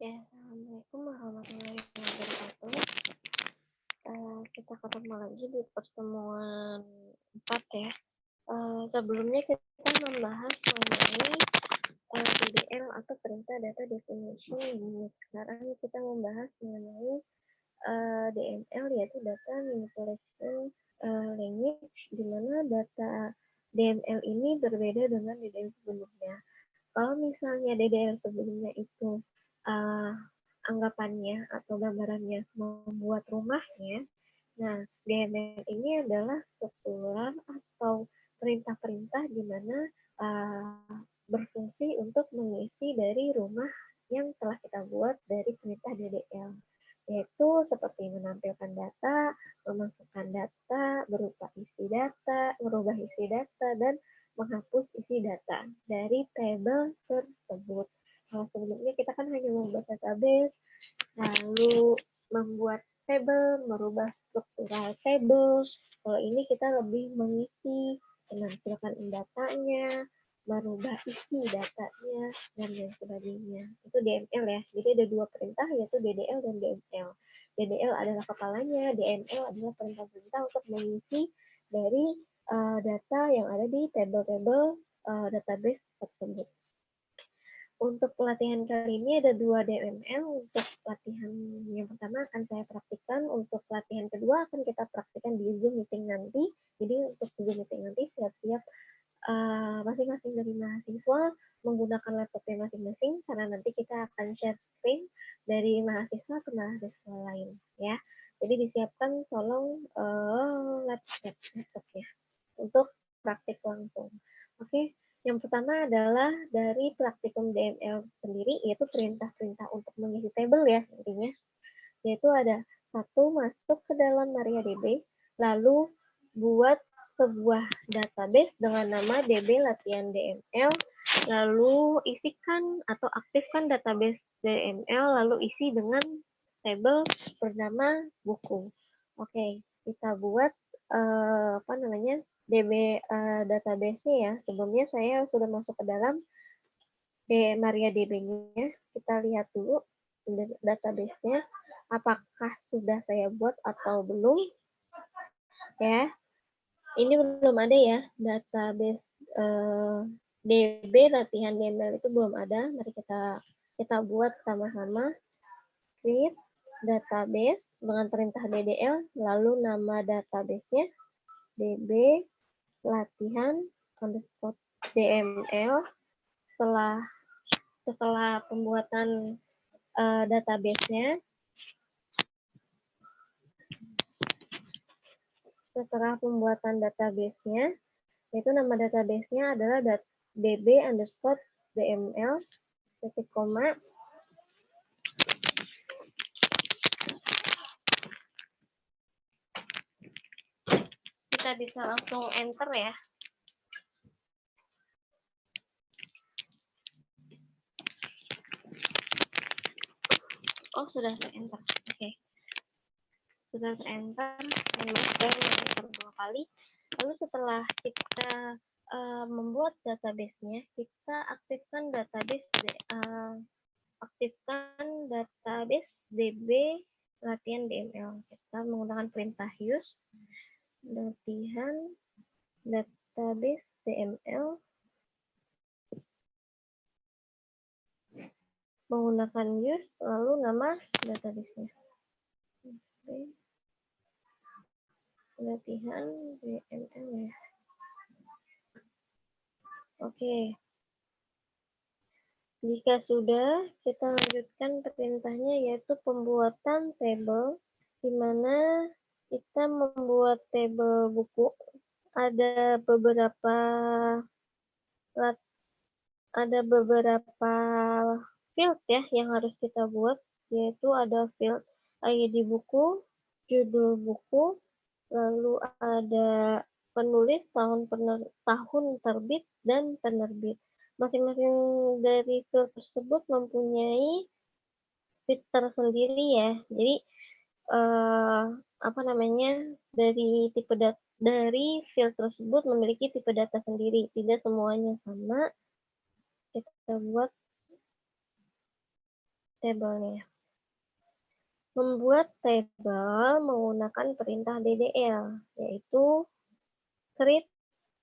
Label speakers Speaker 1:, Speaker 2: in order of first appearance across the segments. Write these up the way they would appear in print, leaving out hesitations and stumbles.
Speaker 1: Ya, Assalamualaikum warahmatullahi wabarakatuh. Kita ketemu lagi di pertemuan 4 ya. Sebelumnya kita membahas mengenai PDL atau Perintah Data Definition. Sekarang kita membahas mengenai DML, yaitu Data Manipulation Language, di mana data DML ini berbeda dengan DDL sebelumnya. Kalau misalnya DDL sebelumnya itu anggapannya atau gambarannya membuat rumahnya, nah DML ini adalah struktural atau perintah-perintah di mana berfungsi untuk mengisi dari rumah yang telah kita buat dari perintah DDL, yaitu seperti menampilkan data, memasukkan data, berupa isi data, merubah isi data, dan menghapus isi data dari tabel tersebut. Kalau sebelumnya kita kan hanya membuat database, lalu membuat tabel, merubah struktural table. Kalau ini kita lebih mengisi, menampilkan datanya, merubah isi datanya, dan lain sebagainya. Itu DML ya. Jadi ada dua perintah, yaitu DDL dan DML. DDL adalah kepalanya, DML adalah perintah-perintah untuk mengisi dari data yang ada di tabel-tabel database tersebut. Untuk pelatihan kali ini ada 2 DML. Untuk pelatihan yang pertama akan saya praktikkan, untuk pelatihan kedua akan kita praktikkan di Zoom meeting nanti. Jadi untuk Zoom meeting nanti siap-siap masing-masing dari mahasiswa menggunakan laptopnya masing-masing, karena nanti kita akan share screen dari mahasiswa ke mahasiswa lain ya. Jadi disiapkan tolong laptopnya untuk praktik langsung. Oke, yang pertama adalah dari praktikum DML sendiri, yaitu perintah-perintah untuk mengisi tabel ya intinya. Yaitu ada satu, masuk ke dalam MariaDB, lalu buat sebuah database dengan nama DB latihan DML, lalu isikan atau aktifkan database DML, lalu isi dengan tabel bernama buku. Oke, kita buat DB database-nya ya. Sebelumnya saya sudah masuk ke dalam MariaDB-nya. Kita lihat dulu database-nya, apakah sudah saya buat atau belum. Ya, ini belum ada ya, database DB latihan DML itu belum ada. Mari kita buat sama-sama. Create database dengan perintah DDL, lalu nama database-nya DB latihan underscore DML. Setelah pembuatan database-nya, itu nama database-nya adalah DB underscore DML titik koma. Kita bisa langsung enter ya. Oh, sudah ter-enter. Oke. Sudah ter-enter, saya enter 2 kali. Lalu setelah kita membuat database-nya, kita aktifkan database DB latihan DML. Kita menggunakan perintah use latihan database DML, menggunakan use lalu nama database-nya. Latihan DML ya. Oke. Jika sudah, kita lanjutkan perintahnya, yaitu pembuatan tabel, di mana kita membuat tabel buku. Ada beberapa field ya yang harus kita buat, yaitu ada field ID buku, judul buku, lalu ada penulis, tahun terbit, dan penerbit. Masing-masing dari field tersebut mempunyai fitur sendiri ya. Jadi dari field tersebut memiliki tipe data sendiri, tidak semuanya sama. Kita buat tabelnya. Membuat tabel menggunakan perintah DDL, yaitu create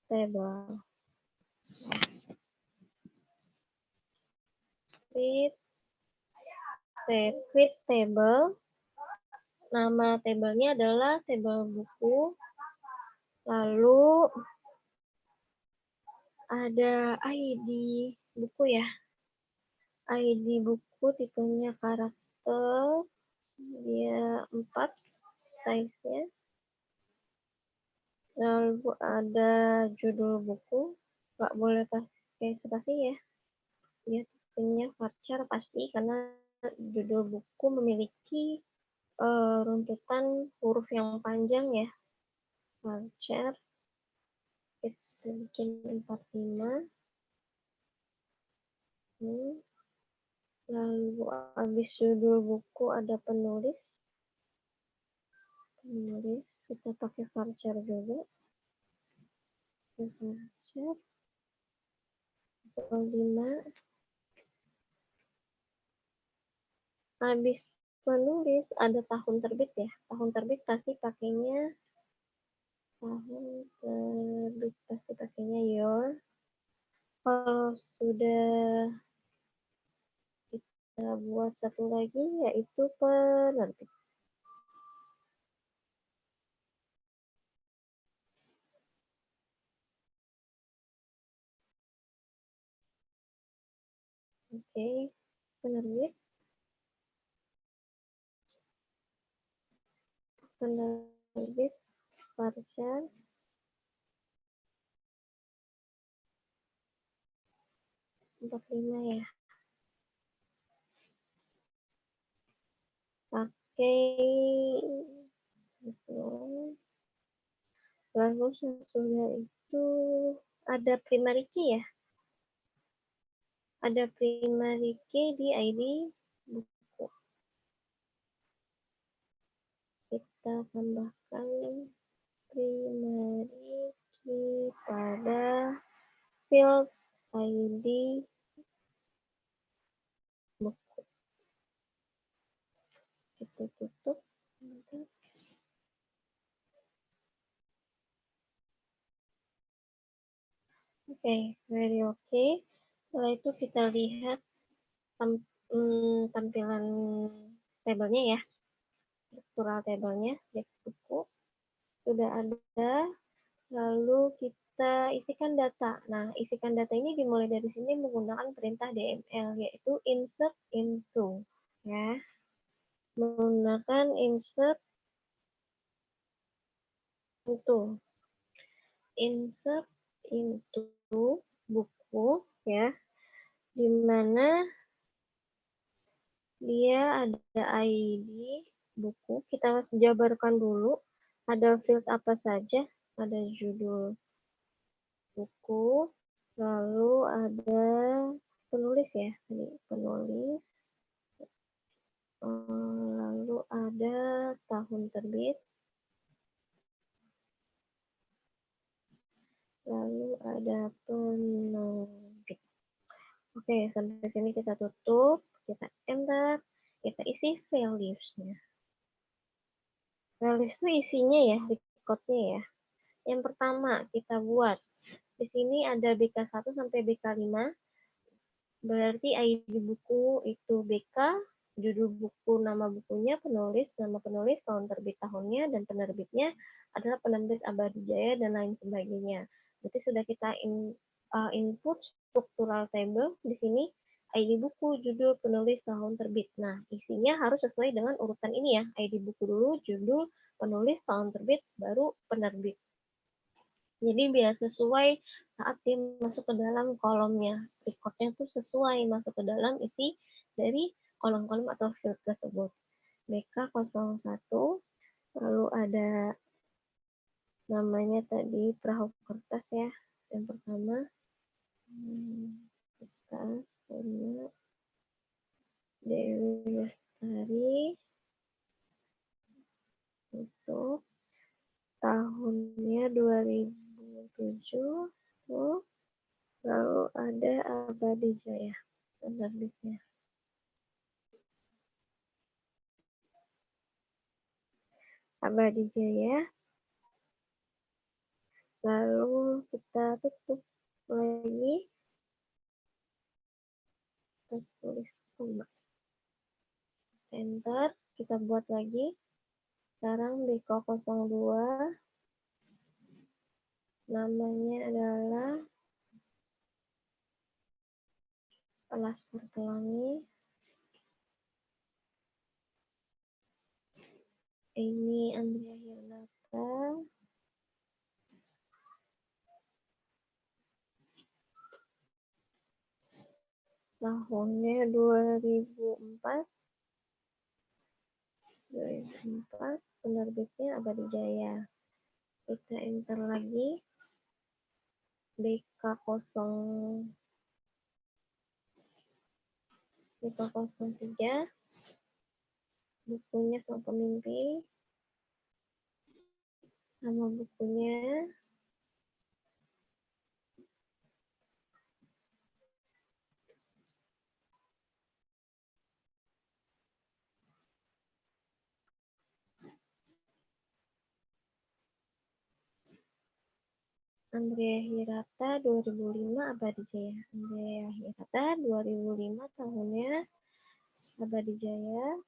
Speaker 1: table. Create table. Nama tabelnya adalah tabel buku. Lalu ada ID buku ya. ID buku tipenya karakter. Dia 4 size-nya. Lalu ada judul buku. Nggak boleh pakai spasi ya. Dia tipenya varchar pasti karena judul buku memiliki runtutan huruf yang panjang ya. Varchar. Kita bikin 45. Lalu habis judul buku ada penulis. Kita pakai varchar juga. Varchar 5. Habis penulis ada tahun terbit ya. Tahun terbit pasti pakainya your. Kalau sudah kita buat satu lagi yaitu penerbit. Oke, penerbit. Penerbit varchar 45 ya. Pakai lalu sesudah itu ada primary key ya. Ada primary key di ID buku. Kita tambahkan primary key pada field ID buku. Kita tutup. Oke, very okay. Setelah itu kita lihat tampilan tabelnya ya. Struktural tabelnya di buku. Sudah ada. Lalu kita isikan data. Nah, isikan data ini dimulai dari sini menggunakan perintah DML, yaitu insert into. Ya, menggunakan insert into. Insert into buku, ya, di mana dia ada ID buku. Kita jabarkan dulu. Ada field apa saja. Ada judul buku. Lalu ada penulis ya. Penulis. Lalu ada tahun terbit. Lalu ada penerbit. Oke, sampai sini kita tutup. Kita enter. Kita isi values-nya. Values itu isinya ya, record-nya ya. Yang pertama kita buat. Di sini ada BK1 sampai BK5. Berarti ID buku itu BK, judul buku, nama bukunya, penulis, nama penulis, tahun terbit tahunnya, dan penerbitnya adalah penerbit Abadi Jaya, dan lain sebagainya. Berarti sudah kita input struktural table di sini, ID buku, judul, penulis, tahun terbit. Nah, isinya harus sesuai dengan urutan ini ya. ID buku dulu, judul, penulis, tahun terbit, baru penerbit. Jadi biar sesuai saat dia masuk ke dalam kolomnya. Recordnya itu sesuai masuk ke dalam isi dari kolom-kolom atau field tersebut. BK01, lalu ada namanya tadi perahu kertas ya. Yang pertama, kertas, Dewi Lestari, untuk tahunnya 2007, lalu ada Abadi Jaya penerbitnya. Abadi Jaya. Lalu kita tutup lagi. Kita tulis koma. Enter. Kita buat lagi. Sekarang BK02. Namanya adalah Laskar Pelangi. Ini Andrea Hirnata. Tahunnya 2004. Penerbitnya Abadi Jaya. Kita enter lagi. BK03. Bukunya Sang Pemimpi. Nama bukunya. Andrea Hirata 2005 Abadi Jaya. Andrea Hirata 2005 tahunnya Abadi Jaya.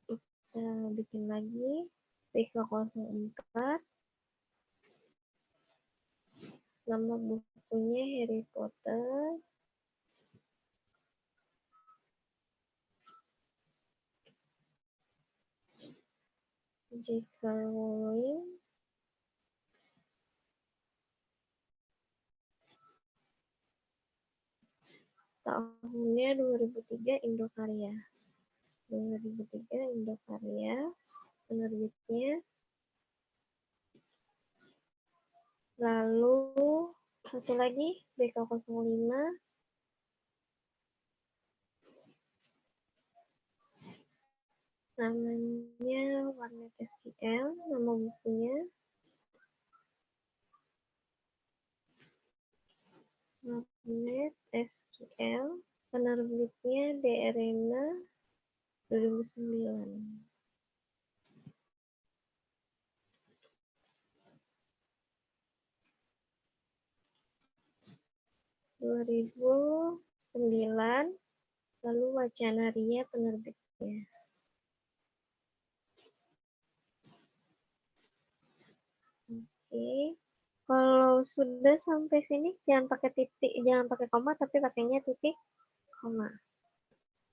Speaker 1: Kita bikin lagi BK04. Nama bukunya Harry Potter. J.K. Rowling. Tahunnya 2003 Indokarya. 2003 Indokarya. Penerbitnya. Lalu satu lagi BK05. Namanya Warnet SQL. Nama bukunya. Warnet SQL. Penerbitnya DRena 2009. Lalu Wacana Ria penerbitnya. Oke. Kalau sudah sampai sini jangan pakai titik, jangan pakai koma, tapi pakainya titik koma.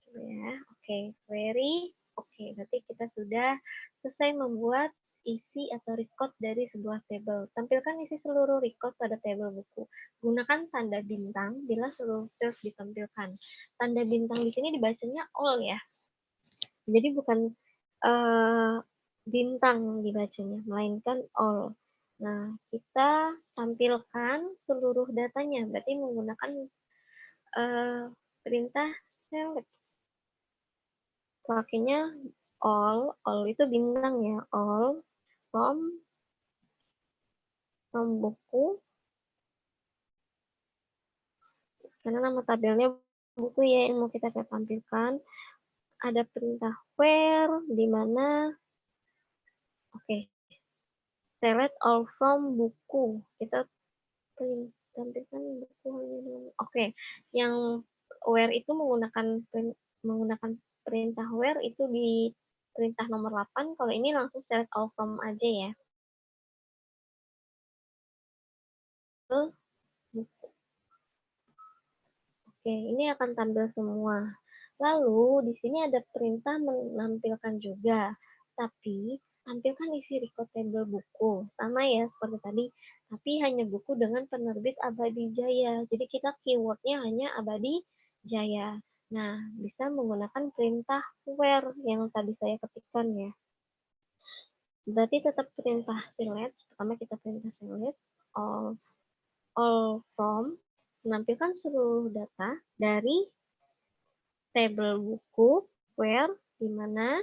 Speaker 1: Coba ya. Oke, query. Oke, berarti kita sudah selesai membuat isi atau record dari sebuah table. Tampilkan isi seluruh record pada table buku. Gunakan tanda bintang bila seluruh field ditampilkan. Tanda bintang di sini dibacanya all ya. Jadi bukan bintang dibacanya, melainkan all. Nah, kita tampilkan seluruh datanya, berarti menggunakan perintah select. Pakainya all itu bintang ya, all from buku, karena nama tabelnya buku ya yang mau kita tampilkan. Ada perintah where, di mana, oke, select all from buku. Kita tampilkan buku. Oke, yang where itu menggunakan perintah where itu di perintah nomor 8. Kalau ini langsung select all from aja ya. Buku. Oke, ini akan tampil semua. Lalu di sini ada perintah menampilkan juga, tapi tampilkan isi record table buku. Sama ya seperti tadi, tapi hanya buku dengan penerbit Abadi Jaya. Jadi kita keywordnya hanya Abadi Jaya. Nah, bisa menggunakan perintah where yang tadi saya ketikkan ya. Berarti tetap perintah select. Pertama kita perintah select all from, menampilkan seluruh data dari table buku where, di mana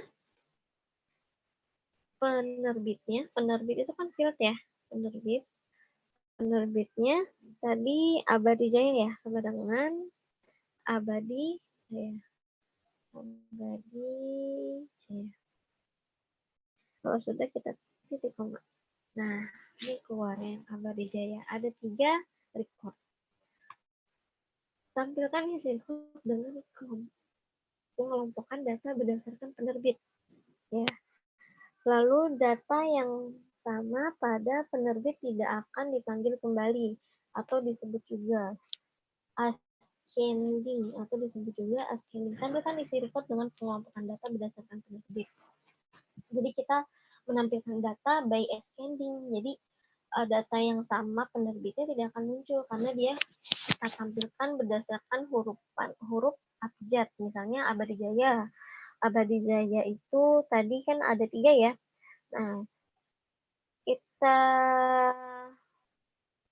Speaker 1: penerbit itu kan field ya, penerbitnya tadi Abadi Jaya ya, sama dengan Abadi Jaya. Kalau sudah kita titik koma. Nah, ini keluar yang Abadi Jaya. Ada 3 record. Tampilkan isi record dengan mengelompokkan data berdasarkan penerbit. Ya. Lalu data yang sama pada penerbit tidak akan dipanggil kembali atau disebut juga ascending atau disebut juga ascending. Tampilkan isi record dengan pengelompokan data berdasarkan penerbit. Jadi kita menampilkan data by ascending. Jadi data yang sama penerbitnya tidak akan muncul karena dia kita tampilkan berdasarkan huruf abjad. Misalnya Abadi Jaya. Abadi Jaya itu tadi kan ada 3 ya. Nah, kita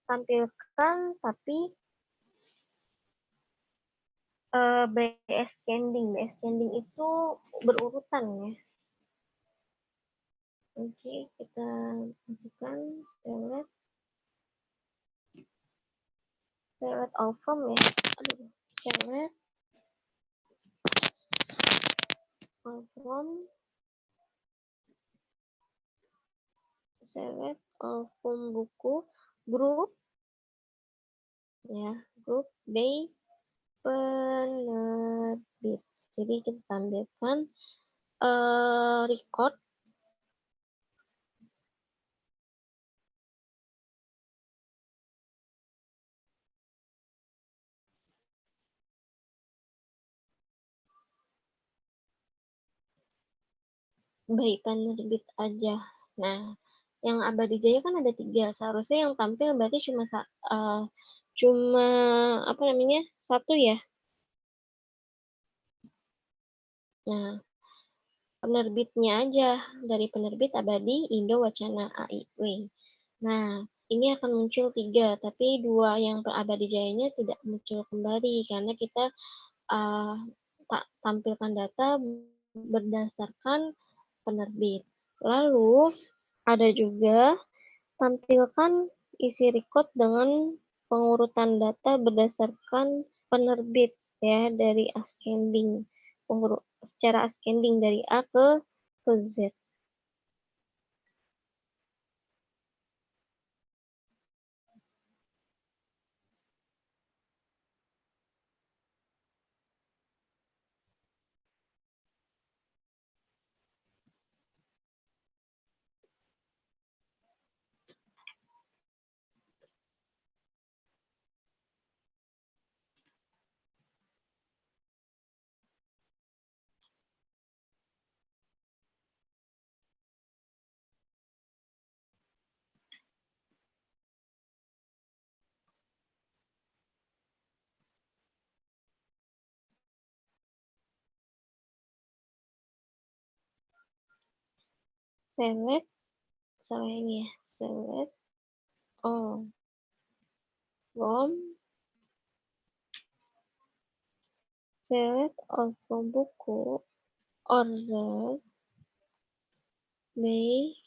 Speaker 1: tampilkan tapi by ascending. By ascending itu berurutan ya. Oke, kita masukkan select all from ya. Aduh, select all from, select all from buku, grup ya, grup by penerbit. Jadi kita tampilkan record by penerbit aja. Nah, yang Abadi Jaya kan ada 3. Seharusnya yang tampil berarti cuma apa namanya 1 ya. Nah, penerbitnya aja dari penerbit Abadi Indo Wacana AIW. Nah, ini akan muncul 3, tapi 2 yang Abadi Jayanya tidak muncul kembali karena kita tampilkan data berdasarkan penerbit. Lalu ada juga tampilkan isi record dengan pengurutan data berdasarkan penerbit ya dari ascending. Secara ascending dari A ke Z. Select, salah ini ya, select all from, select all from buku, order by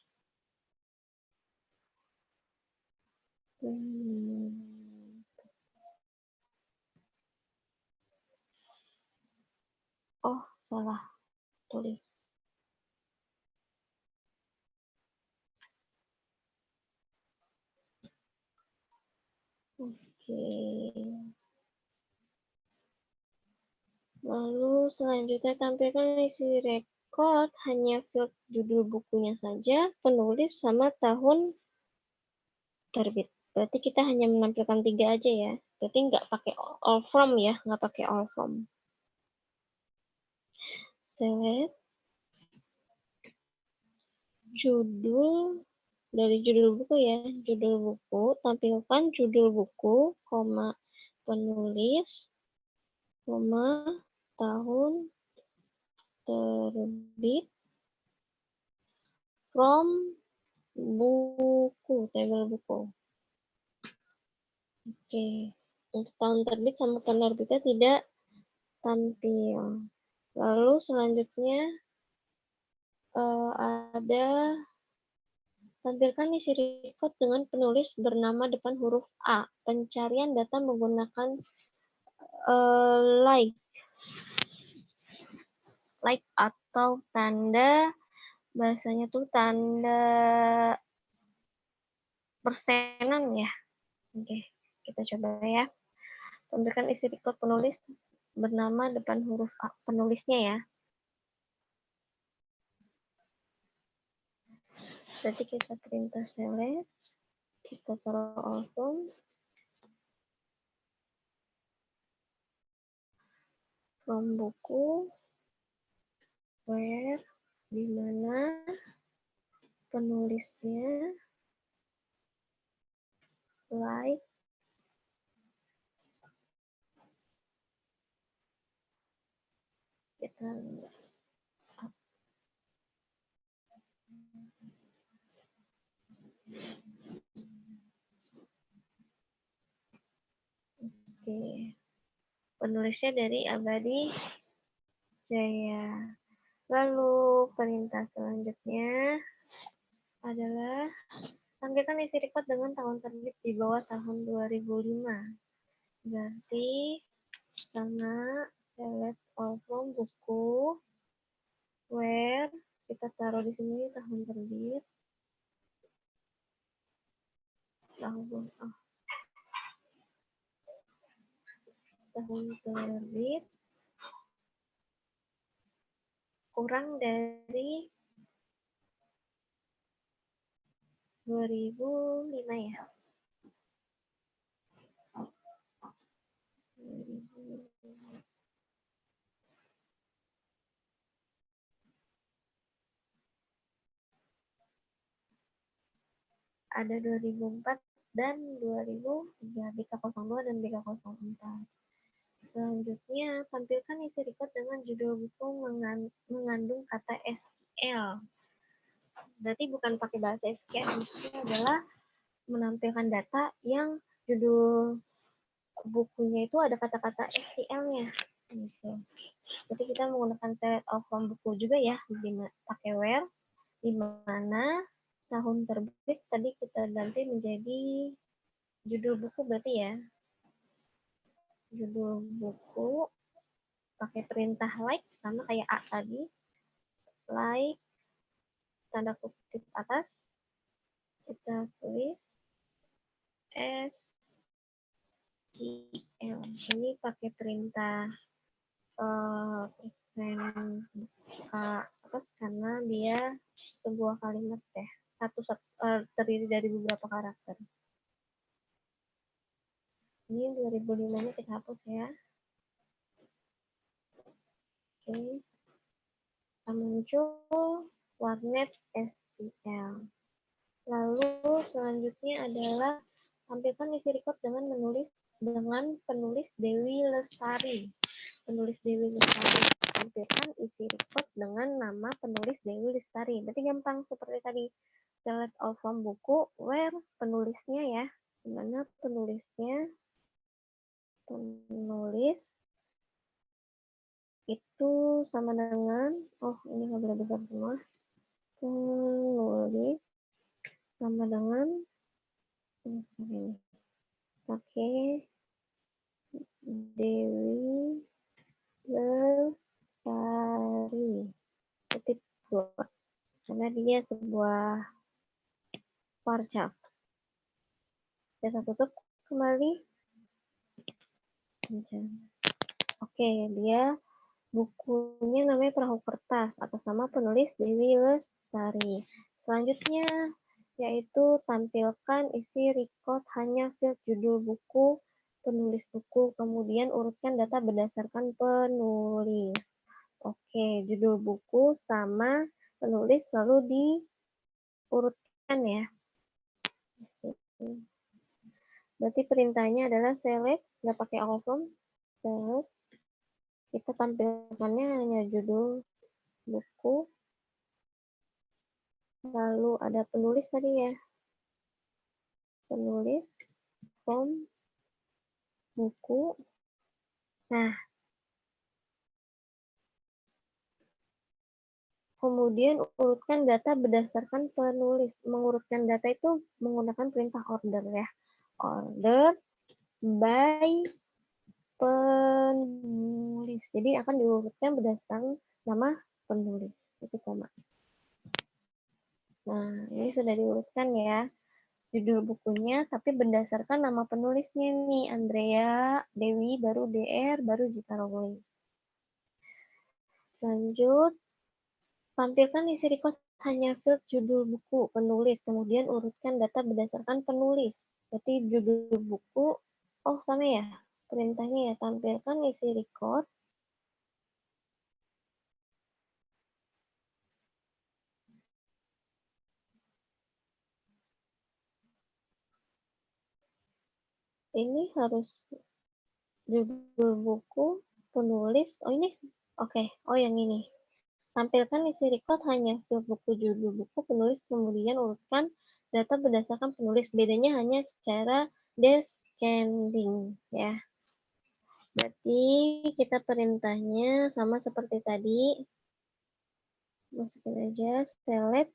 Speaker 1: oh salah tulis. Oke. Lalu selanjutnya tampilkan isi record hanya field judul bukunya saja, penulis sama tahun terbit. Berarti kita hanya menampilkan 3 aja ya. Berarti nggak pakai all from ya, nggak pakai all from. Select judul dari judul buku ya, judul buku, tampilkan judul buku, koma penulis, koma tahun terbit, from buku, tabel buku. Oke, untuk tahun terbit sama penerbitnya tidak tampil. Lalu selanjutnya ada tampilkan isi record dengan penulis bernama depan huruf A. Pencarian data menggunakan like atau tanda bahasanya tuh tanda persenan ya. Oke, kita coba ya. Tampilkan isi record penulis bernama depan huruf penulisnya ya. Berarti kita perintah select, kita taruh album, from buku, where, di mana penulisnya, like, kita oke. Penulisnya dari Abadi Jaya. Lalu perintah selanjutnya adalah tampilkan isi record dengan tahun terbit di bawah tahun 2005. Berarti pertama select album buku, where kita taruh di sini tahun terbit, tahun terbit kurang dari 2005 ya. 2005. Ada 2004 dan 2003, BK02 dan BK04. Selanjutnya, tampilkan isi record dengan judul buku mengandung kata SQL. Berarti bukan pakai bahasa SQL, maksudnya adalah menampilkan data yang judul bukunya itu ada kata-kata SQL-nya. Gitu. Jadi kita menggunakan select all from buku juga ya, pakai where, di mana tahun terbit tadi kita ganti menjadi judul buku berarti ya. Judul buku pakai perintah like sama kayak A tadi. Like tanda kutip atas kita tulis SQL. Ini pakai perintah atas karena dia sebuah kalimat ya. Terdiri dari beberapa karakter. Ini 2005-nya kita hapus ya. Oke. Kita muncul warnet SQL. Lalu selanjutnya adalah tampilkan isi record dengan penulis Dewi Lestari. Penulis Dewi Lestari. Tampilkan isi record dengan nama penulis Dewi Lestari. Berarti gampang seperti tadi. Select all from buku, where penulisnya ya. Dimana penulisnya, penulis itu sama dengan, ini nggak boleh besar semua. Penulis sama dengan pakai Dewi Lestari. Ketik 2. Karena dia sebuah warcap. Kita tutup kembali. Oke, dia bukunya namanya Perahu Kertas atas nama penulis Dewi Lestari. Selanjutnya yaitu tampilkan isi record hanya field judul buku, penulis buku, kemudian urutkan data berdasarkan penulis. Oke, judul buku sama penulis lalu diurutkan ya. Berarti perintahnya adalah select, nggak pakai all from, select. Kita tampilkannya hanya judul buku, lalu ada penulis tadi ya, penulis, from, buku. Nah, kemudian urutkan data berdasarkan penulis. Mengurutkan data itu menggunakan perintah order ya. Order by penulis. Jadi akan diurutkan berdasarkan nama penulis. Itu koma. Nah, ini sudah diurutkan ya judul bukunya, tapi berdasarkan nama penulisnya nih, Andrea, Dewi, baru DR, baru Gita Rowling. Lanjut, tampilkan isi record hanya field judul buku, penulis, kemudian urutkan data berdasarkan penulis. Berarti judul buku, oh sama ya, perintahnya ya, tampilkan isi record ini harus judul buku, penulis, oh ini, oke, oh yang ini. Tampilkan isi record hanya field buku, judul buku, penulis, kemudian urutkan data berdasarkan penulis. Bedanya hanya secara descending ya. Berarti kita perintahnya sama seperti tadi. Masukin aja select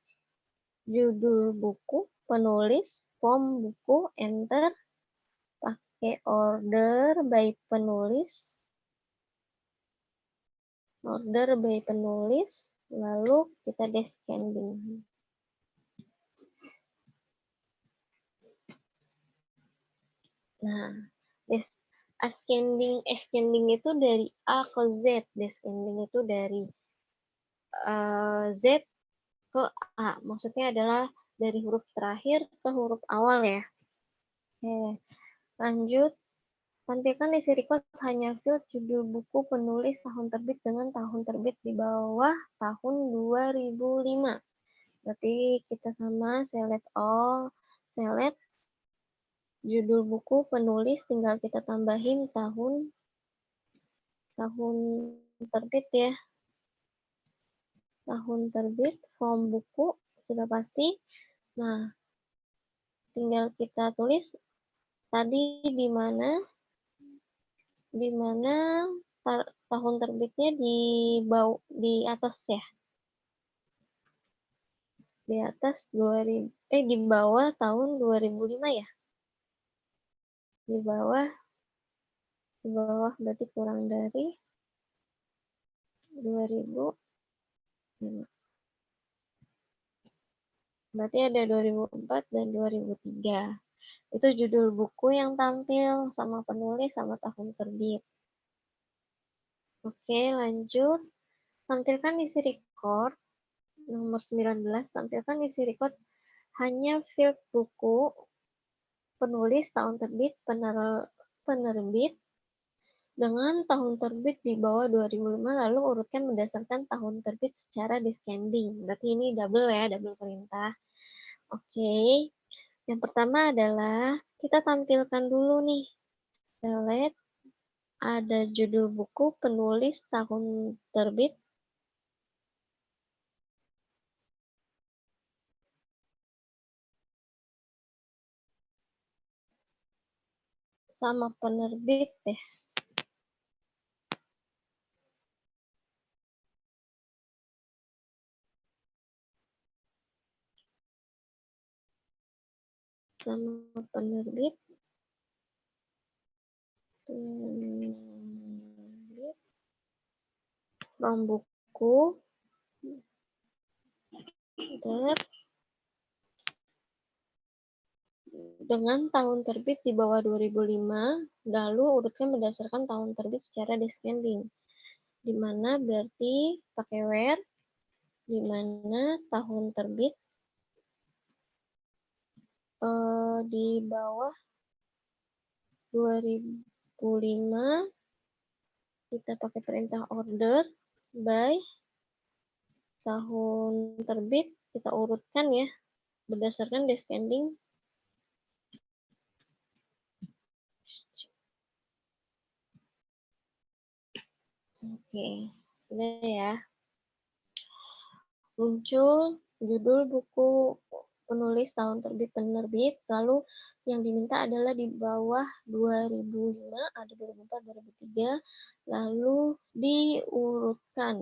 Speaker 1: judul buku, penulis, form buku, enter, pakai order by penulis, lalu kita descending. Nah, ascending itu dari A ke Z, descending itu dari Z ke A. Maksudnya adalah dari huruf terakhir ke huruf awal ya. Oke, lanjut. Tampilkan isi record hanya field judul buku, penulis, tahun terbit dengan tahun terbit di bawah tahun 2005. Berarti kita sama select all, select judul buku, penulis, tinggal kita tambahin tahun terbit ya. Tahun terbit, form buku, sudah pasti. Nah, tinggal kita tulis tadi di mana tahun terbitnya di atas ya. Di atas 2000 di bawah tahun 2005 ya. Di bawah berarti kurang dari 2005. Berarti ada 2004 dan 2003. Itu judul buku yang tampil sama penulis sama tahun terbit. Oke, lanjut. Tampilkan isi record nomor 19. Tampilkan isi record hanya field buku, penulis, tahun terbit, penerbit dengan tahun terbit di bawah 2005, lalu urutkan berdasarkan tahun terbit secara descending. Berarti ini double ya, double perintah. Oke, yang pertama adalah kita tampilkan dulu nih. Select ada judul buku, penulis, tahun terbit, sama penerbit deh. Sama penerbit. From buku. Dengan tahun terbit di bawah 2005, lalu urutkan berdasarkan tahun terbit secara descending. Di mana berarti pakai where, di mana tahun terbit di bawah 2005, kita pakai perintah order by tahun terbit, kita urutkan ya, berdasarkan descending. Oke, sudah ya. Muncul judul buku, penulis, tahun terbit, penerbit, lalu yang diminta adalah di bawah 2005, ada 2004, 2003, lalu diurutkan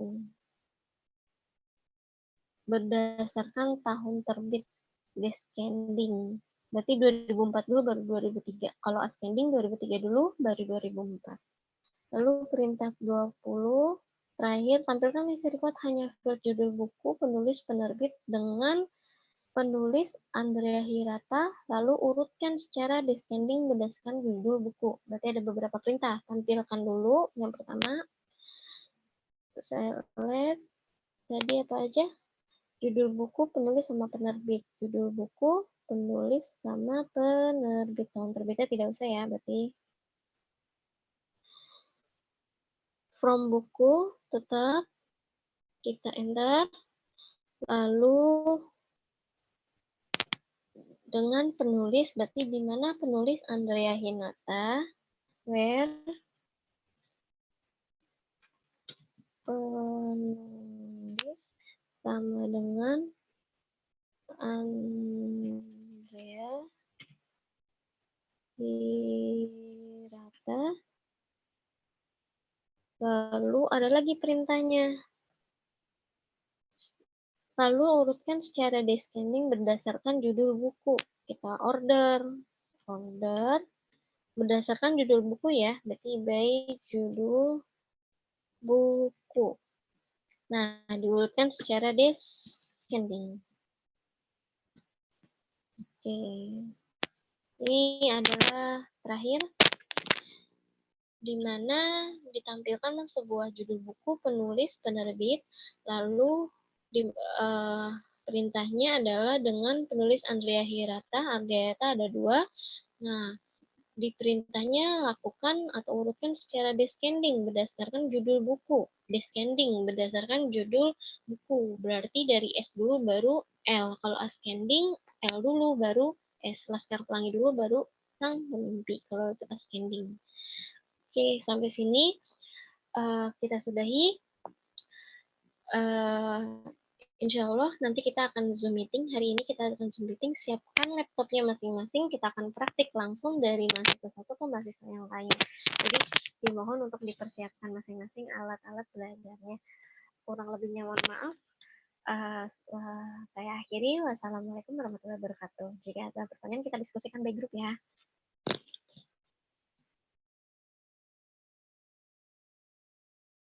Speaker 1: berdasarkan tahun terbit, descending. Berarti 2004 dulu baru 2003. Kalau ascending 2003 dulu baru 2004. Lalu perintah 20 terakhir, tampilkan isi record hanya field judul buku, penulis, penerbit dengan Penulis Andrea Hirata, lalu urutkan secara descending berdasarkan judul buku. Berarti ada beberapa perintah. Tampilkan dulu yang pertama. Select. Tadi apa aja? Judul buku, penulis, sama penerbit. Judul buku, penulis, sama penerbit. Tahun terbitnya tidak usah ya, berarti. From buku, tetap kita enter. Lalu dengan penulis, berarti di mana penulis Andrea Hinata, where penulis sama dengan Andrea Hirata. Lalu ada lagi perintahnya. Lalu urutkan secara descending berdasarkan judul buku. Kita order berdasarkan judul buku ya, berarti by judul buku. Nah, diurutkan secara descending. Oke. Ini adalah terakhir, di mana ditampilkan sebuah judul buku, penulis, penerbit, lalu perintahnya adalah dengan penulis Andrea Hirata. Andrea Hirata ada 2. Nah, di perintahnya lakukan atau urutkan secara descending berdasarkan judul buku. Descending berdasarkan judul buku. Berarti dari S dulu baru L. Kalau ascending, L dulu baru S. Laskar Pelangi dulu baru Sang Penimpi. Kalau itu ascending. Oke, sampai sini kita sudahi. Insya Allah nanti kita akan Zoom meeting. Hari ini kita akan Zoom meeting. Siapkan laptopnya masing-masing. Kita akan praktik langsung dari mahasiswa satu ke mahasiswa yang lain. Jadi dimohon untuk dipersiapkan masing-masing alat-alat belajarnya. Kurang lebihnya mohon maaf. Saya akhiri. Wassalamualaikum warahmatullahi wabarakatuh. Jika ada pertanyaan kita diskusikan by grup ya.